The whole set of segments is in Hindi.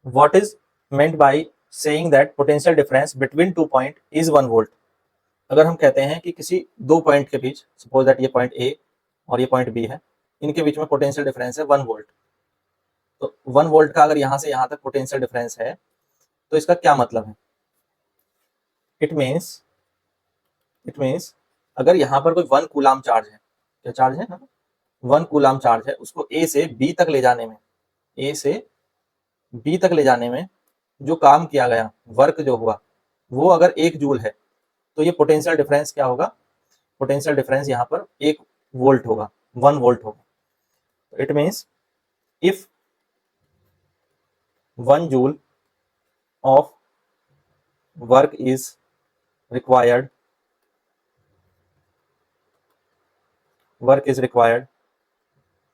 What is meant by saying that potential difference between 2 point is 1 volt. अगर हम कहते हैं कि किसी दो पॉइंट के बीच, सपोज दैट ये पॉइंट ए और ये पॉइंट बी है, इनके बीच में पोटेंशियल डिफरेंस है 1 वोल्ट, तो 1 वोल्ट का अगर यहाँ से यहाँ तक पोटेंशियल डिफरेंस है तो इसका क्या मतलब है? इट मीन्स अगर यहाँ पर कोई 1 कूलाम चार्ज है, क्या चार्ज है? 1 कूलाम चार्ज है, उसको ए से बी तक ले जाने में, ए से बी तक ले जाने में जो काम किया गया, वर्क जो हुआ, वो अगर 1 जूल है, तो ये पोटेंशियल डिफरेंस क्या होगा? पोटेंशियल डिफरेंस यहाँ पर 1 वोल्ट होगा, 1 वोल्ट होगा। It means if 1 joule of work is required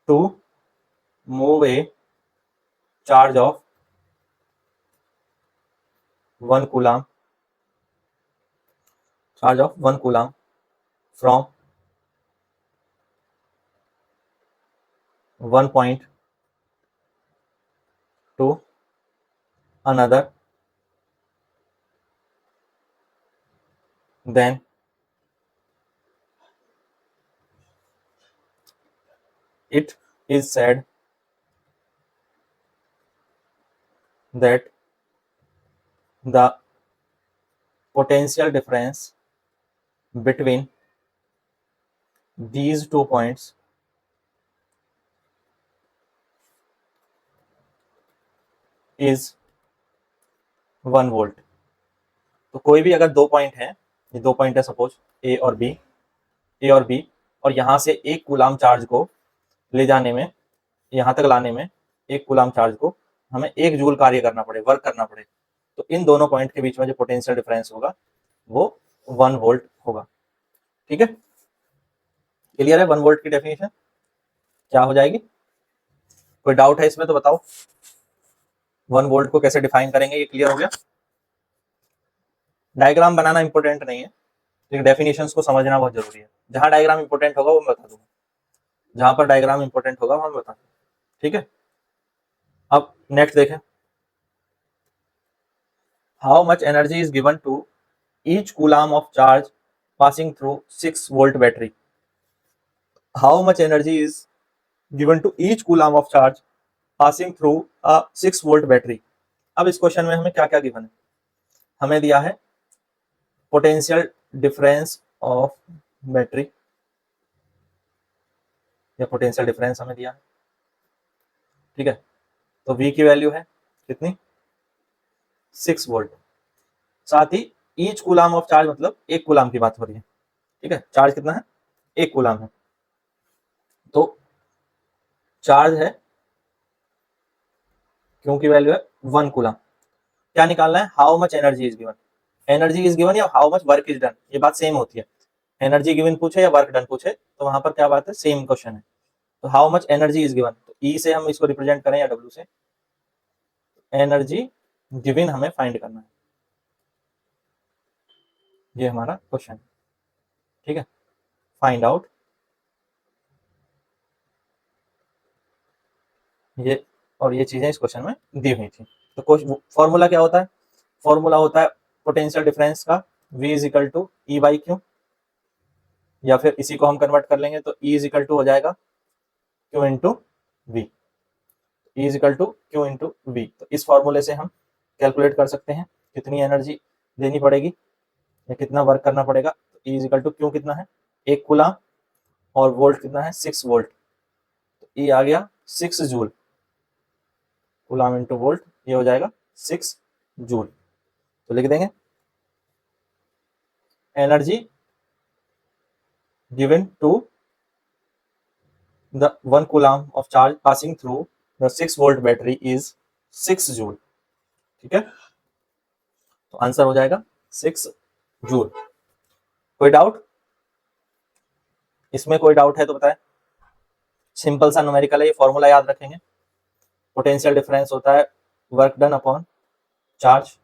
to move a charge of 1 coulomb from one point to another, then it is said that the potential difference between these 2 points is 1 volt. तो कोई भी अगर 2 पॉइंट है, ये 2 पॉइंट है सपोज ए और बी, और यहाँ से 1 कूलाम चार्ज को ले जाने में, यहाँ तक लाने में 1 कूलाम चार्ज को हमें 1 जूल कार्य करना पड़े, वर्क करना पड़े, तो इन दोनों पॉइंट के बीच में जो पोटेंशियल डिफरेंस होगा वो 1 वोल्ट होगा। ठीक है, क्लियर है? 1 वोल्ट की डेफिनेशन क्या हो जाएगी? कोई डाउट है इसमें तो बताओ। 1 वोल्ट को कैसे डिफाइन करेंगे, ये क्लियर हो गया? डायग्राम बनाना इंपॉर्टेंट नहीं है, लेकिन डेफिनेशंस को समझना बहुत जरूरी है। जहां डायग्राम इंपॉर्टेंट होगा वो मैं बता दूंगा, जहां पर डायग्राम इंपॉर्टेंट होगा वहां बता दूंगा। ठीक है, अब नेक्स्ट देखें। How much energy is given to each coulomb of charge passing through 6 volt battery. How much energy is given to each coulomb of charge passing through a 6 volt battery. अब इस क्वेश्चन में हमें क्या क्या गिवन है? हमें दिया है पोटेंशियल डिफरेंस ऑफ बैटरी, या पोटेंशियल डिफरेंस हमें दिया है। ठीक है, तो V की वैल्यू है कितनी? 6 वोल्ट। साथ ही ईच कूलाम ऑफ चार्ज मतलब 1 कूलाम की बात हो रही है। ठीक है, चार्ज कितना है? 1 कूलाम है, तो चार्ज है, क्यों की वैल्यू है 1 कूलाम। क्या निकालना है? How much energy is given. Energy is given या how much work is done, ये बात सेम होती है। एनर्जी गिवन पूछे या वर्क डन पूछे तो वहां पर क्या बात है? सेम क्वेश्चन है। तो how much energy is given, तो ई से हम इसको रिप्रेजेंट करें या डब्ल्यू से, एनर्जी गिवन हमें फाइंड करना है, ये हमारा क्वेश्चन है। ठीक है, फाइंड आउट, ये और ये चीजें इस क्वेश्चन में दी हुई थी। तो फॉर्मूला क्या होता है? फॉर्मूला होता है पोटेंशियल डिफरेंस का V is equal to E by Q, या फिर इसी को हम कन्वर्ट कर लेंगे तो E इज इक्वल टू हो जाएगा Q into V, E is equal to Q into V. तो इस फॉर्मूले से हम कैलकुलेट कर सकते हैं कितनी एनर्जी देनी पड़ेगी या कितना वर्क करना पड़ेगा। तो E is equal to Q कितना है? 1 कूलाम, और वोल्ट कितना है? 6 वोल्ट, तो E आ गया 6 जूल। कूलाम इंटू वोल्ट, ये हो जाएगा 6 जूल। तो लिख देंगे energy given to the 1 coulomb of charge passing through the 6 volt battery is 6 joule. ठीक है, तो आंसर हो जाएगा 6 जूल। कोई डाउट इसमें? कोई डाउट है तो बताएं। सिंपल सा न्यूमेरिकल है, ये फॉर्मूला याद रखेंगे। पोटेंशियल डिफरेंस होता है वर्क डन अपॉन चार्ज,